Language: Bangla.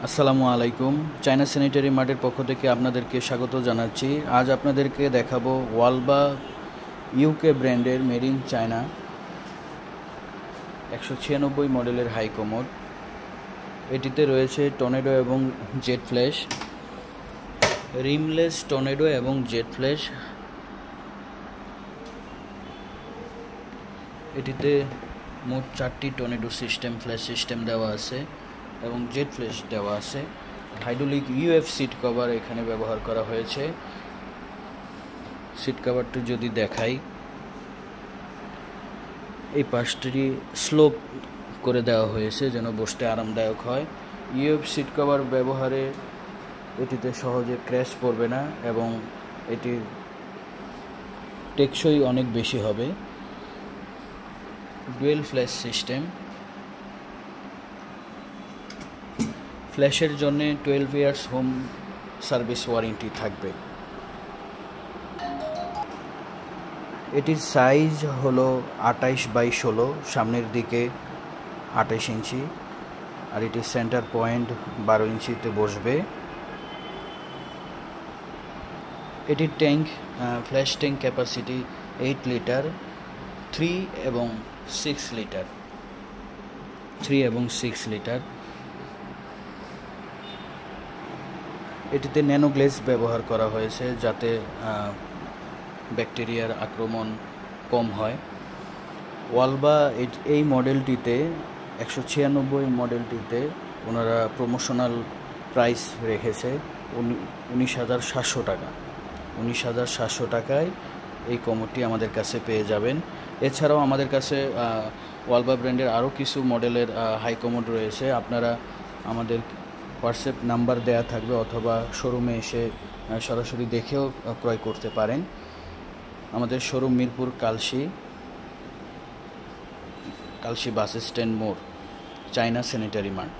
আসসালামু আলাইকুম। চায়না স্যানিটারি মার্টের পক্ষ থেকে আপনাদেরকে স্বাগত জানাচ্ছি। আজ আপনাদেরকে দেখাবো ওয়ালবা ইউকে ব্র্যান্ডের মেড ইন চায়না 196 মডেলের হাই কমোড। এটিতে রয়েছে টর্নেডো এবং জেট ফ্ল্যাশ, রিমলেস টর্নেডো এবং জেট ফ্ল্যাশ। এটিতে মোট 4টি টর্নেডো সিস্টেম, ফ্ল্যাশ সিস্টেম দেওয়া আছে এবং জেট ফ্ল্যাশ দেওয়া আছে। হাইড্রোলিক ইউএফ সিট কভার এখানে ব্যবহার করা হয়েছে। সিট কভারটি যদি দেখাই, এই পাশটি স্লোপ করে দেওয়া হয়েছে যেন বসতে আরামদায়ক হয়। ইউএফ সিট কভার ব্যবহারে এটিতে সহজে ক্র্যাশ পড়বে না এবং এটির টেকসই অনেক বেশি হবে। ডুয়েল ফ্ল্যাশ সিস্টেম, ফ্ল্যাশের জন্য 12 ইয়ার্স হোম সার্ভিস ওয়ারেন্টি থাকবে। এটির সাইজ হলো 28x16, সামনের দিকে 28 ইঞ্চি, আর এটির সেন্টার পয়েন্ট 12 ইঞ্চিতে বসবে। এটির tank, flash tank capacity 8 litre, 3 এবং 6 লিটার। এটিতে ন্যানো গ্লেজ ব্যবহার করা হয়েছে যাতে ব্যাকটেরিয়ার আক্রমণ কম হয়। ওয়ালবা এই মডেলটিতে 196 মডেলটিতে ওনারা প্রমোশনাল প্রাইস রেখেছে 19,700 টাকা। 19,700 টাকায় এই কমোডটি আমাদের কাছে পেয়ে যাবেন। এছাড়াও আমাদের কাছে ওয়ালবা ব্র্যান্ডের আরও কিছু মডেলের হাই কমোড রয়েছে। আপনারা আমাদের হোয়াটসঅ্যাপ নাম্বার দেয়া থাকবে অথবা শোরুমে এসে সরাসরি দেখেও ক্রয় করতে পারেন। আমাদের showroom Mirpur Kalshi bus stand মোড়, চায়না স্যানিটারি মার্ট।